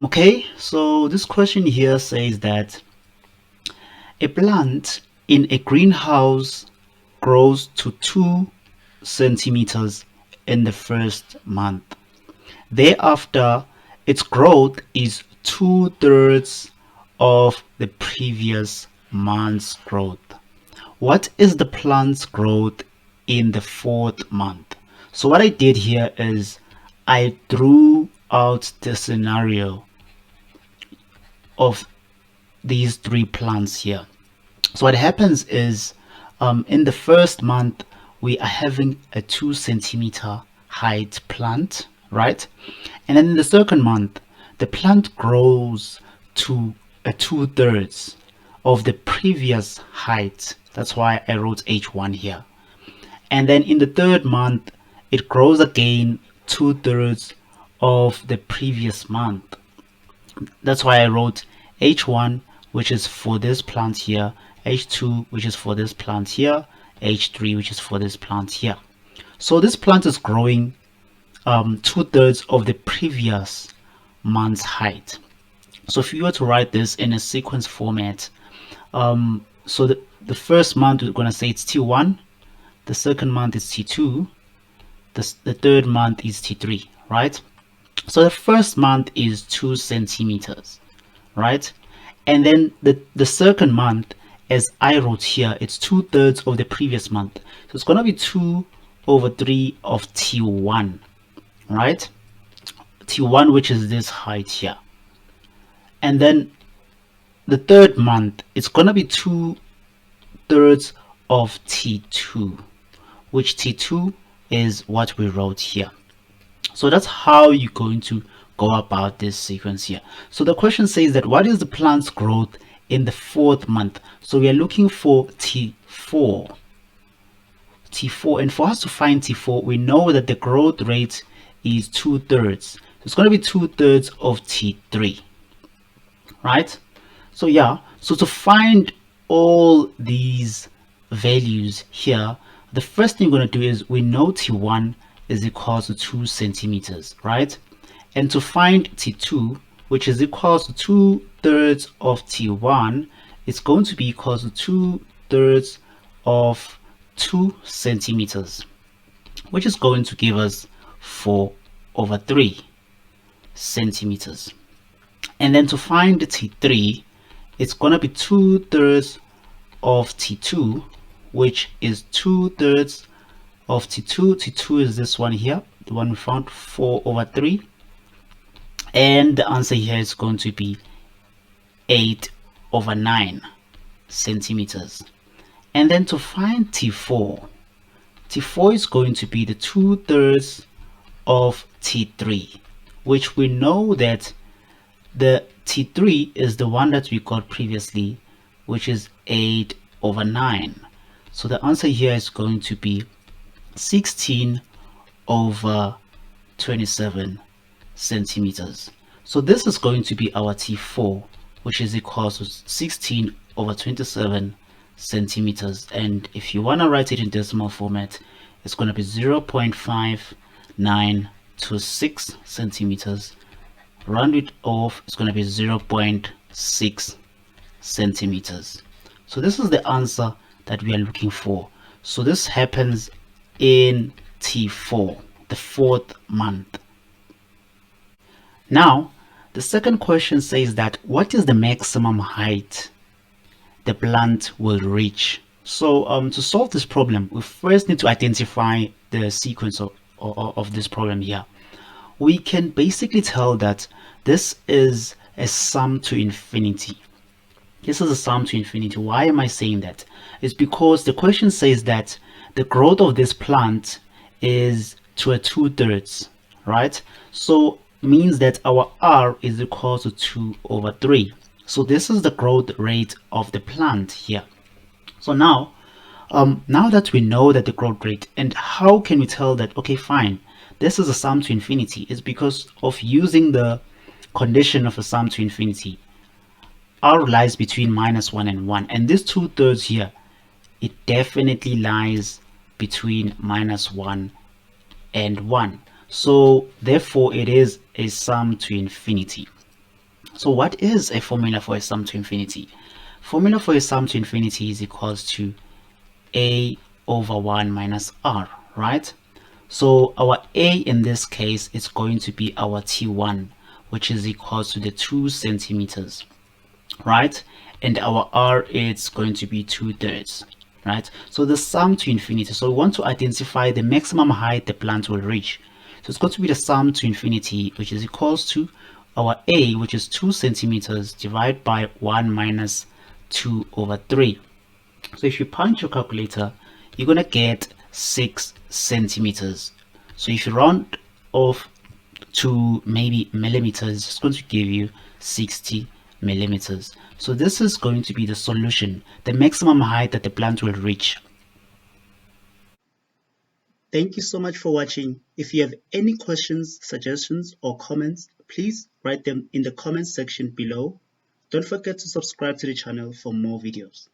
Okay, so this question here says that a plant in a greenhouse grows to 2 centimeters in the first month. Thereafter, its growth is two-thirds of the previous month's growth. What is the plant's growth in the fourth month? So what I did here is I drew out the scenario of these three plants here. So what happens is in the first month we are having a 2 centimeter height plant, right? And then in the second month the plant grows to a two-thirds of the previous height. That's why I wrote H1 here. And then in the third month it grows again two-thirds of the previous month. That's why I wrote H1, which is for this plant here, H2, which is for this plant here, H3, which is for this plant here. So this plant is growing two-thirds of the previous month's height. So if you were to write this in a sequence format, so the first month we're going to say it's T1, the second month is T2, the third month is T3, right? So the first month is 2 centimeters, right? And then the second month, as I wrote here, it's two-thirds of the previous month. So it's going to be 2 over 3 of T1, right? T1, which is this height here. And then the third month, it's going to be two-thirds of T2, which T2 is what we wrote here. So that's how you're going to go about this sequence here. So the question says that what is the plant's growth in the fourth month? So we are looking for T4. And for us to find T4, we know that the growth rate is two-thirds. So it's going to be two-thirds of T3, right? So yeah, so to find all these values here, the first thing we're going to do is we know T1 is equal to 2 centimeters, right? And to find T2, which is equal to two-thirds of T1, it's going to be equal to two-thirds of 2 centimeters, which is going to give us 4 over 3 centimeters. And then to find T3, it's going to be two-thirds of T2, which is two-thirds of T2. T2 is this one here, the one we found, 4 over 3. And the answer here is going to be 8 over 9 centimeters. And then to find T4, T4 is going to be the two-thirds of T3, which we know that the T3 is the one that we got previously, which is 8 over 9. So the answer here is going to be 16 over 27 centimeters. So this is going to be our T4, which is equal to 16 over 27 centimeters. And if you want to write it in decimal format, it's going to be 0.5926 centimeters. Round it off, it's going to be 0.6 centimeters. So this is the answer that we are looking for. So this happens in T4, the fourth month. Now the second question says that what is the maximum height the plant will reach? So to solve this problem, we first need to identify the sequence of this problem here. We can basically tell that this is a sum to infinity. This is a sum to infinity. Why am I saying that? It's because the question says that the growth of this plant is to a two-thirds, right? So means that our R is equal to 2 over 3. So this is the growth rate of the plant here. So now that we know that the growth rate, and how can we tell that, okay, fine, this is a sum to infinity, is because of using the condition of a sum to infinity. R lies between -1 and 1, and this two-thirds here, it definitely lies between -1 and 1. So therefore it is a sum to infinity. So what is a formula for a sum to infinity? Formula for a sum to infinity is equals to a over 1 minus r, right? So our a in this case is going to be our t1, which is equals to the 2 centimeters, right? And our r is going to be 2/3, right? So the sum to infinity, so we want to identify the maximum height the plant will reach. So it's going to be the sum to infinity, which is equals to our a, which is 2 centimeters, divided by 1 minus 2/3. So if you punch your calculator, you're going to get 6 centimeters. So if you round off to maybe millimeters, it's going to give you 60 millimeters. So this is going to be the solution, the maximum height that the plant will reach. Thank you so much for watching. If you have any questions, suggestions, or comments, please write them in the comment section below. Don't forget to subscribe to the channel for more videos.